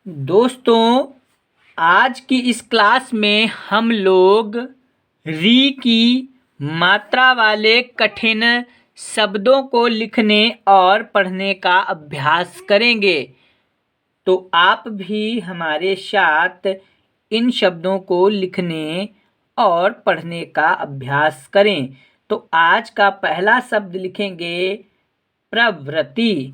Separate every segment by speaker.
Speaker 1: दोस्तों, आज की इस क्लास में हम लोग री की मात्रा वाले कठिन शब्दों को लिखने और पढ़ने का अभ्यास करेंगे। तो आप भी हमारे साथ इन शब्दों को लिखने और पढ़ने का अभ्यास करें। तो आज का पहला शब्द लिखेंगे प्रवृत्ति।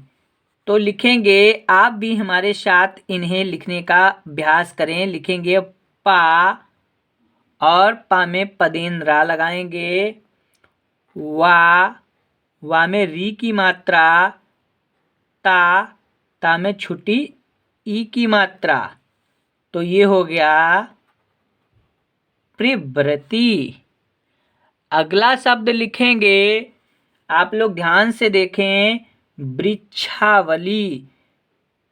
Speaker 1: तो लिखेंगे, आप भी हमारे साथ इन्हें लिखने का अभ्यास करें। लिखेंगे पा और पा में पदेन रा लगाएंगे। वा में री की मात्रा, ता में छुट्टी ई की मात्रा। तो ये हो गया प्रवृत्ति। अगला शब्द लिखेंगे, आप लोग ध्यान से देखें, वृक्षावली।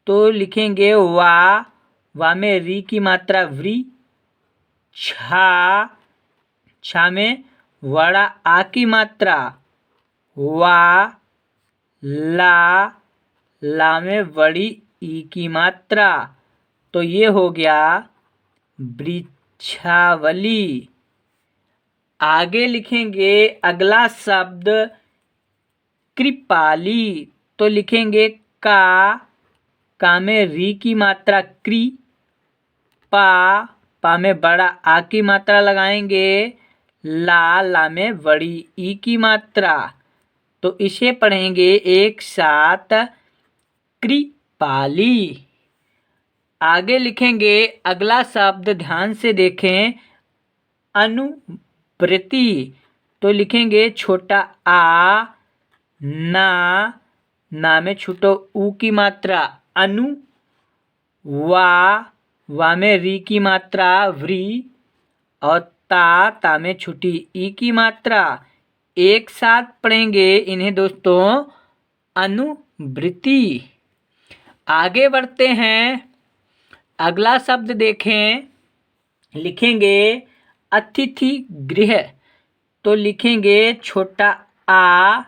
Speaker 1: तो लिखेंगे वा में री की मात्रा व्री, छा में वड़ा आ की मात्रा, ला में वड़ी ई की मात्रा। तो ये हो गया वृक्षावली। आगे लिखेंगे अगला शब्द कृपाली। तो लिखेंगे का में री की मात्रा क्री, पा में बड़ा आ की मात्रा लगाएंगे, ला में बड़ी ई की मात्रा। तो इसे पढ़ेंगे एक साथ, कृपाली। आगे लिखेंगे अगला शब्द, ध्यान से देखें, अनुवृत्ति। तो लिखेंगे छोटा आ, ना में छूटो ऊ की मात्रा अनु, वा में री की मात्रा व्री, और ता में छुटी ई की मात्रा। एक साथ पढ़ेंगे इन्हें दोस्तों, अनुवृत्ति। आगे बढ़ते हैं, अगला शब्द देखें, लिखेंगे अतिथि गृह। तो लिखेंगे छोटा आ,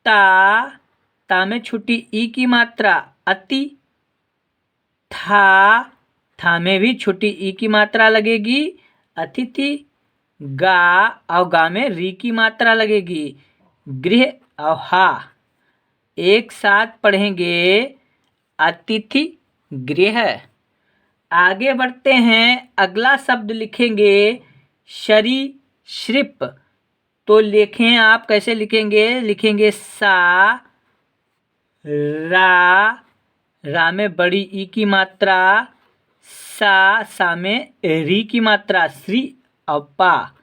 Speaker 1: ता में छुट्टी ई की मात्रा अति, था में भी छुट्टी ई की मात्रा लगेगी अतिथि, और गा में री की मात्रा लगेगी गृह और हा। एक साथ पढ़ेंगे अतिथि गृह। आगे बढ़ते हैं, अगला शब्द लिखेंगे सरीसृप। तो लिखें, आप कैसे लिखेंगे, लिखेंगे रा में बड़ी ई की मात्रा, सा में री की मात्रा श्री, और पा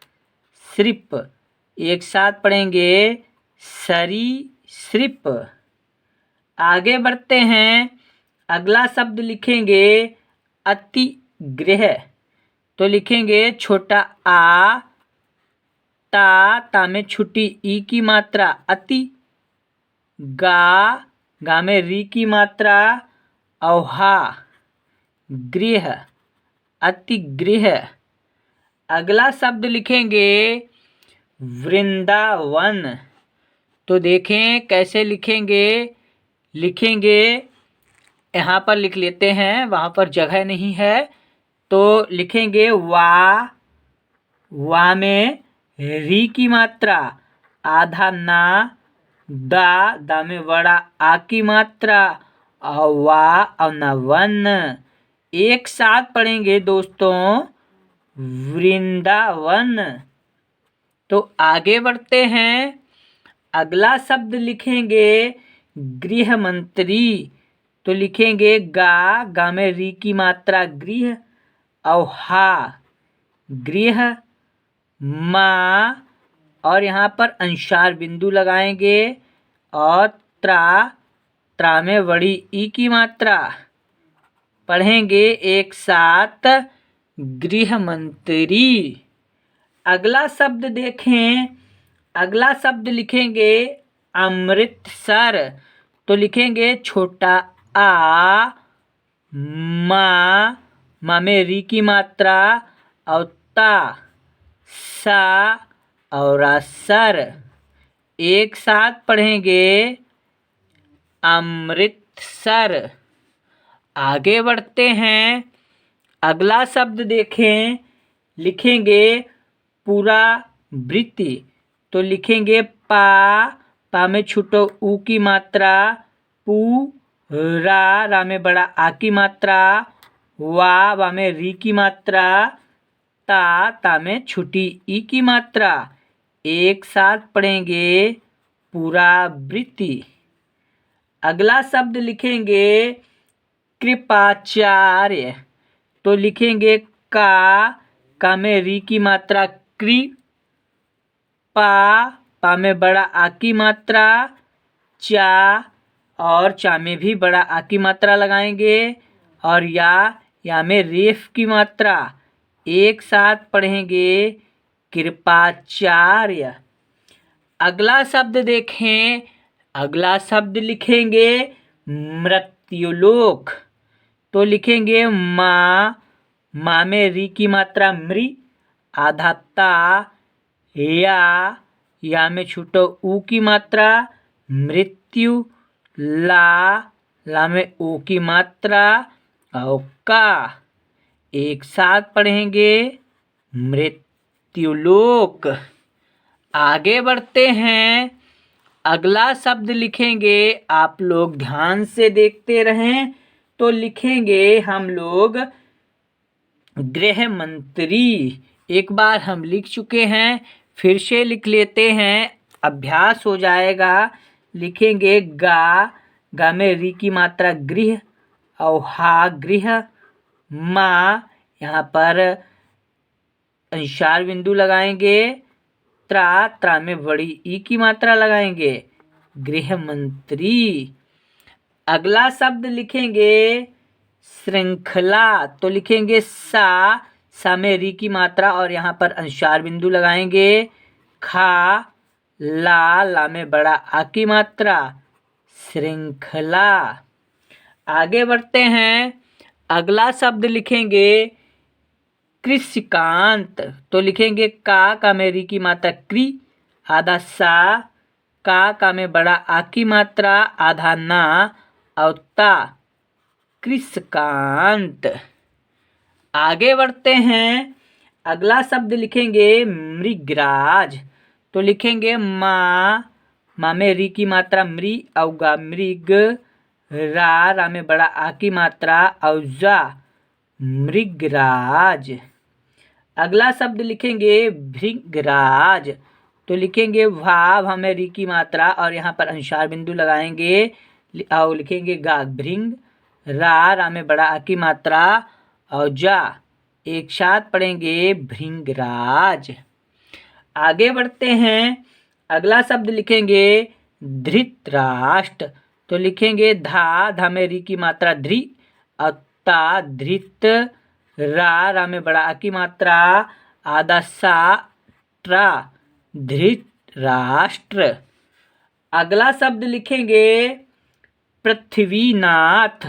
Speaker 1: सृप। एक साथ पढ़ेंगे सरीसृप। आगे बढ़ते हैं, अगला शब्द लिखेंगे अतिगृह। तो लिखेंगे छोटा आ, ता में छुट्टी ई की मात्रा अति, गा में री की मात्रा, और हा गृह, अतिगृह। अगला शब्द लिखेंगे वृंदावन। तो देखें कैसे लिखेंगे, लिखेंगे यहाँ पर लिख लेते हैं, वहाँ पर जगह नहीं है। तो लिखेंगे वा में री की मात्रा आधा ना, दा में बड़ा आ की मात्रा, और ना वन। एक साथ पढ़ेंगे दोस्तों, वृंदावन। तो आगे बढ़ते हैं, अगला शब्द लिखेंगे गृह मंत्री। तो लिखेंगे गा में री की मात्रा गृह, और हा गृह, और यहाँ पर अंशार बिंदु लगाएंगे, और त्रा में बड़ी ई की मात्रा। पढ़ेंगे एक साथ, गृह मंत्री। अगला शब्द देखें, अगला शब्द लिखेंगे अमृतसर। तो लिखेंगे छोटा आ, मा में री की मात्रा, और सा, और सर। एक साथ पढ़ेंगे अमृतसर। आगे बढ़ते हैं। अगला शब्द देखें, लिखेंगे पूरा वृत्ति। तो लिखेंगे पा में छूटो ऊ की मात्रा, पू, रा में बड़ा आ की मात्रा, वा में री की मात्रा, ता में छोटी ई की मात्रा। एक साथ पढ़ेंगे पूरा वृत्ति। अगला शब्द लिखेंगे कृपाचार्य। तो लिखेंगे का में री की मात्रा क्री, पा में बड़ा आ की मात्रा, चा में भी बड़ा आ की मात्रा लगाएंगे, और या में रेफ की मात्रा। एक साथ पढ़ेंगे कृपाचार्य। अगला शब्द देखें, अगला शब्द लिखेंगे मृत्युलोक। तो लिखेंगे माँ में री की मात्रा मृ, आधा ता, या में छूटो ऊ की मात्रा, मृत्यु, ला में ओ की मात्रा, और का। एक साथ पढ़ेंगे मृत्युलोक। आगे बढ़ते हैं। अगला शब्द लिखेंगे, आप लोग ध्यान से देखते रहें। तो लिखेंगे हम लोग गृह मंत्री। एक बार हम लिख चुके हैं, फिर से लिख लेते हैं, अभ्यास हो जाएगा। लिखेंगे गा में री की मात्रा गृह, और हा गृह, माँ यहाँ पर अंशार बिंदु लगाएंगे, त्रा में बड़ी ई की मात्रा लगाएंगे, गृह मंत्री। अगला शब्द लिखेंगे श्रृंखला। तो लिखेंगे सा में री की मात्रा, और यहाँ पर अंशार बिंदु लगाएंगे, ला में बड़ा आ की मात्रा, श्रृंखला। आगे बढ़ते हैं। अगला शब्द लिखेंगे कृषिकांत। तो लिखेंगे का में री की मात्रा क्री, आधा सा, का में बड़ा आ की मात्रा, आधा ना, और ता, कृषिकांत। आगे बढ़ते हैं। अगला शब्द लिखेंगे मृगराज। तो लिखेंगे माँ में री की मात्रा मृ, औगा मृग, रा में बड़ा आ की मात्रा, और जा, मृगराज। अगला शब्द लिखेंगे भृगराज। तो लिखेंगे भा में री की मात्रा, और यहाँ पर अंशार बिंदु लगाएंगे, और लिखेंगे गा भृंग, रा में बड़ा आ की मात्रा, और जा। एक साथ पढ़ेंगे भृंगराज। आगे बढ़ते हैं। अगला शब्द लिखेंगे धृतराष्ट्र। तो लिखेंगे धा में री की मात्रा ध्री, और ता धृत, रा में बड़ा आ की मात्रा, आधा सा, ट्रा, धृतराष्ट्र। अगला शब्द लिखेंगे पृथ्वीनाथ।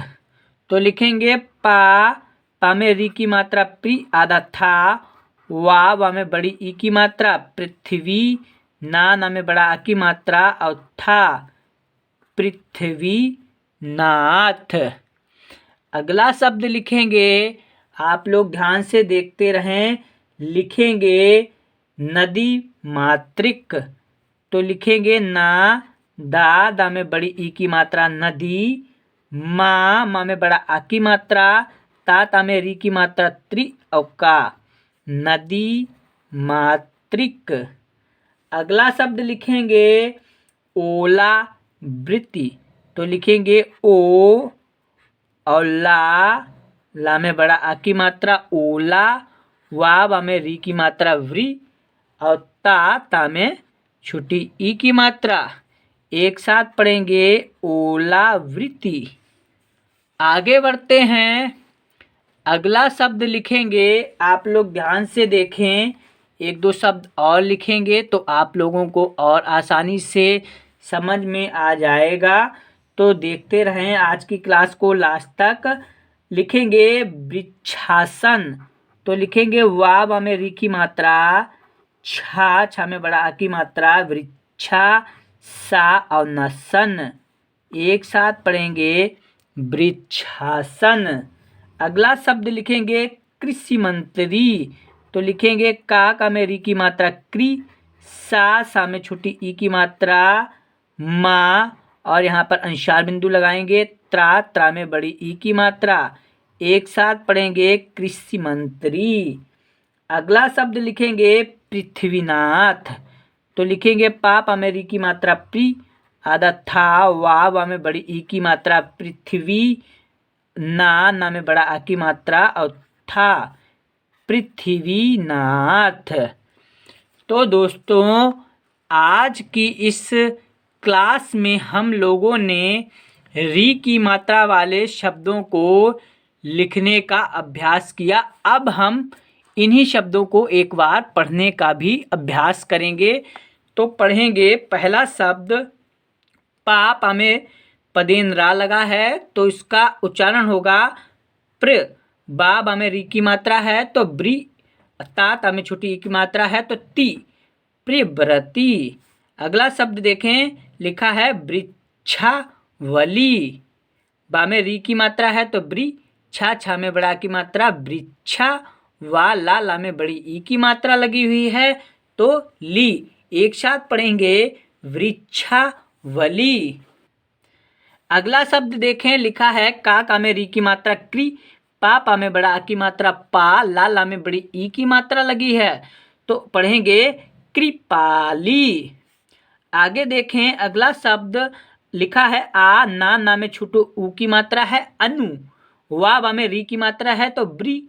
Speaker 1: तो लिखेंगे पा में री की मात्रा प्री, आधा था, वा में बड़ी ई की मात्रा, पृथ्वी, ना में बड़ा आ की मात्रा, और था, पृथ्वीनाथ। अगला शब्द लिखेंगे, आप लोग ध्यान से देखते रहें, लिखेंगे नदी मातृक। तो लिखेंगे दा में बड़ी ई की मात्रा नदी, माँ में बड़ा आ की मात्रा, ता में री की मात्रा त्रि, और का, नदी मातृक। अगला शब्द लिखेंगे ओला वृत्ति। तो लिखेंगे ओ, और ला में बड़ा आ की मात्रा ओला, वा में री की मात्रा व्री, और ता में छोटी ई की मात्रा। एक साथ पढ़ेंगे ओला वृत्ति। आगे बढ़ते हैं। अगला शब्द लिखेंगे, आप लोग ध्यान से देखें, एक दो शब्द और लिखेंगे तो आप लोगों को और आसानी से समझ में आ जाएगा। तो देखते रहें आज की क्लास को लास्ट तक। लिखेंगे वृक्षासन। तो लिखेंगे वा में री की मात्रा, छा में बड़ा आ की मात्रा, वृक्षा, सा, और नसन। एक साथ पढ़ेंगे वृक्षासन। अगला शब्द लिखेंगे कृषि मंत्री, तो लिखेंगे का में री की मात्रा क्री, सा में छोटी ई की मात्रा मा, और यहाँ पर अंशार बिंदु लगाएंगे, त्रा में बड़ी ई की मात्रा। एक साथ पढ़ेंगे कृषि मंत्री। अगला शब्द लिखेंगे पृथ्वीनाथ, तो लिखेंगे पा में री की मात्रा प्री, आधा था, वा में बड़ी ई की मात्रा पृथ्वी, ना में बड़ा आ की मात्रा और था, पृथ्वीनाथ। तो दोस्तों आज की इस क्लास में हम लोगों ने री की मात्रा वाले शब्दों को लिखने का अभ्यास किया। अब हम इन्हीं शब्दों को एक बार पढ़ने का भी अभ्यास करेंगे। तो पढ़ेंगे पहला शब्द पा में पदेन रा लगा है, तो इसका उच्चारण होगा प्र। बा में री की मात्रा है तो ब्री, ता में छोटी ई की मात्रा है तो ती, प्रिव्रती। अगला शब्द देखें, लिखा है वृक्षावली। बा में री की मात्रा है तो ब्री, छा में बड़ा की मात्रा वृक्षा, ला में बड़ी ई की मात्रा लगी हुई है तो ली। एक साथ पढ़ेंगे वृक्षावली। अगला शब्द देखें, लिखा है का में री की मात्रा क्री, पा में बड़ा आ की मात्रा पा, ला में बड़ी ई की मात्रा लगी है तो पढ़ेंगे कृपाली। आगे देखें अगला शब्द लिखा है आ, ना में छोटू ऊ की मात्रा है अनु, वा में री की मात्रा है तो ब्री,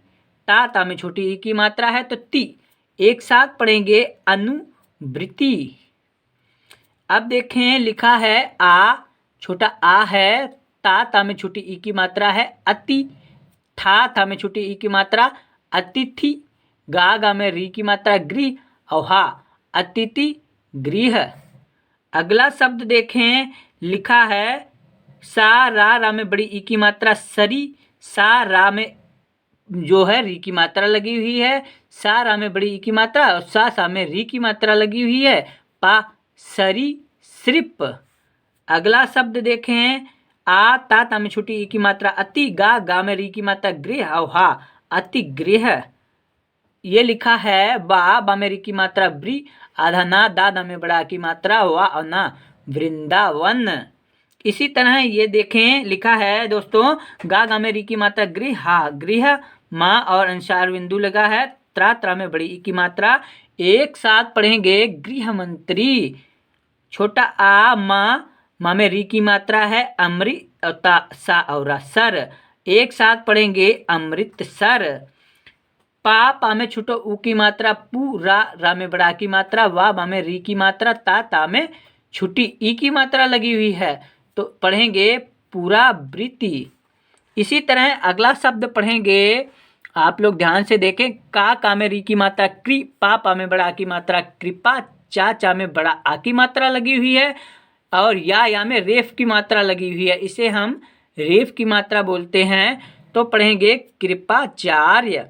Speaker 1: ता में छोटी ई की मात्रा है तो ती। एक साथ पढ़ेंगे अनुवृत्ति। अब देखें लिखा है आ, छोटा आ है, ता में छोटी ई की मात्रा है अति, था में छोटी ई की मात्रा अतिथि, गा में री की मात्रा गृह और हा अतिथि गृह। अगला शब्द देखें, लिखा है सा रा में बड़ी ई की मात्रा सरी, सा रा में जो है री की मात्रा लगी हुई है, सा रा में बड़ी ई की मात्रा और सा में री की मात्रा लगी हुई है, पा सरी सृप। अगला शब्द देखें, आ ता में छोटी ई की मात्रा अति, गा में री की मात्रा गृह और हा अति गृह। ये लिखा है बा में री की मात्रा ब्री, आधा ना, दा में बड़ा की मात्रा वा और ना वृंदावन। इसी तरह ये देखें लिखा है दोस्तों गा में री की मात्रा गृह, हा गृह, माँ और अंशार बिंदु लगा है, त्रा में बड़ी ई की मात्रा। एक साथ पढ़ेंगे गृह मंत्री। छोटा आ माँ में री की मात्रा है अमृत, सा और सर। एक साथ पढ़ेंगे अमृतसर। पा में छोटो ऊ की मात्रा पू, रा में बड़ा की मात्रा, वा में री की मात्रा, ता में छोटी ई की मात्रा लगी हुई है तो पढ़ेंगे पूरा वृत्ति। इसी तरह अगला शब्द पढ़ेंगे, आप लोग ध्यान से देखें, का में री की मात्रा क्री, पा में बड़ा की मात्रा कृपा, चा में बड़ा आ की मात्रा लगी हुई है और या में रेफ की मात्रा लगी हुई है, इसे हम रेफ की मात्रा बोलते हैं तो पढ़ेंगे कृपाचार्य।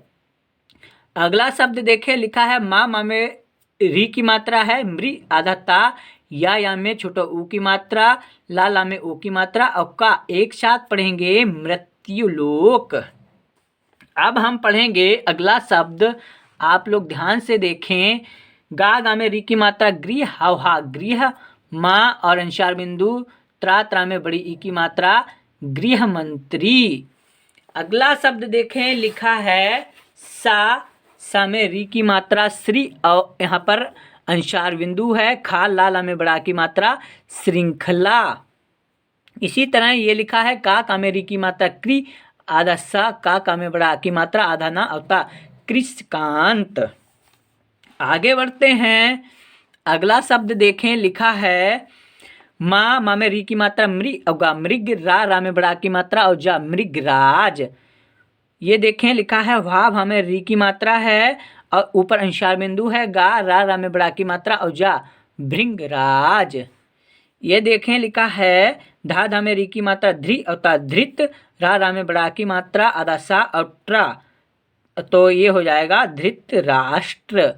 Speaker 1: अगला शब्द देखें, लिखा है माँ में री की मात्रा है मृ, आधा ता, या में छोटा ऊ की मात्रा, ला में ओ की मात्रा और का। एक साथ पढ़ेंगे मृत्युलोक। अब हम पढ़ेंगे अगला शब्द, आप लोग ध्यान से देखें, गा में री की मात्रा गृह, हा गृह, माँ और अंशार बिंदु, त्रा में बड़ी ई की मात्रा गृह मंत्री। अगला शब्द देखें, लिखा है सा में री की मात्रा श्री और यहाँ पर अंशार बिंदु है, खा ला में बड़ा की मात्रा श्रृंखला। इसी तरह ये लिखा है का में री की मात्रा क्री, आधा सा, का में बड़ा की मात्रा, आधा ना अवता कृष्णकांत। आगे बढ़ते हैं, अगला शब्द देखें, लिखा है माँ में री की मात्रा मृ और गा मृग, रा में बड़ा की मात्रा और जा मृगराज। ये देखें लिखा है भा में री की मात्रा है और ऊपर अंशार बिंदु है, गा रा में बड़ा की मात्रा और जा भृंगराज। ये देखें लिखा है धा में री की मात्रा ध्रि और धृत, रा में बड़ा की मात्रा, आधा सा और ट्रा, तो ये हो जाएगा धृत राष्ट्र।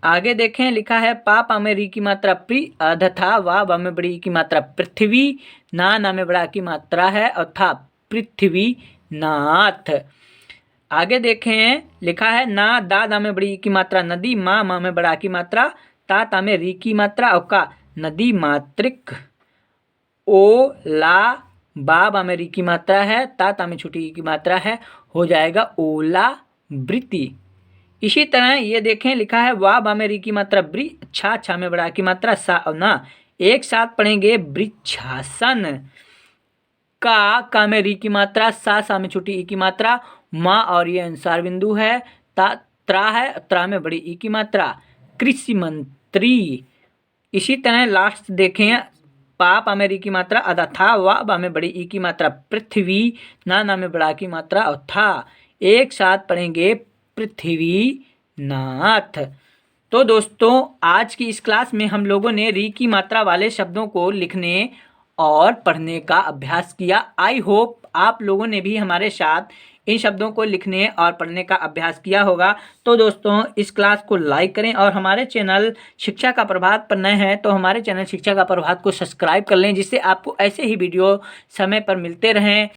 Speaker 1: आगे देखें लिखा है पा में री की मात्रा प्री, अध था, वा में बड़ी की मात्रा पृथ्वी, ना में बड़ा की मात्रा है और था पृथ्वीनाथ। आगे देखें, लिखा है ना दा दा में बड़ी ई की मात्रा नदी, माँ माँ में बड़ा की मात्रा, ता ता में री की मात्रा और का नदी मात्रिक, ओ ला बा बा में री की मात्रा है, ता ता में छोटी ई की मात्रा है, हो जाएगा ओला वृत्ति। इसी तरह ये देखें, लिखा है वा बा में री की मात्रा ब्री, छा छा में बड़ा की मात्रा सा और ना, एक साथ पढ़ेंगे वृक्षासन। का में री की मात्रा, सा में छोटी ई की मात्रा, माँ और ये अनुसार बिंदु है, त्रा है, त्रा में बड़ी ई की मात्रा, कृषि मंत्री। इसी तरह लास्ट देखें, पा में री की मात्रा अदा था, वा में बड़ी ई की मात्रा पृथ्वी, ना में बड़ा की मात्रा और था, एक साथ पढ़ेंगे पृथ्वीनाथ। तो दोस्तों आज की इस क्लास में हम लोगों ने री की मात्रा वाले शब्दों को लिखने और पढ़ने का अभ्यास किया। आई होप आप लोगों ने भी हमारे साथ इन शब्दों को लिखने और पढ़ने का अभ्यास किया होगा। तो दोस्तों इस क्लास को लाइक करें और हमारे चैनल शिक्षा का प्रभात पर नए हैं तो हमारे चैनल शिक्षा का प्रभात को सब्सक्राइब कर लें, जिससे आपको ऐसे ही वीडियो समय पर मिलते रहें।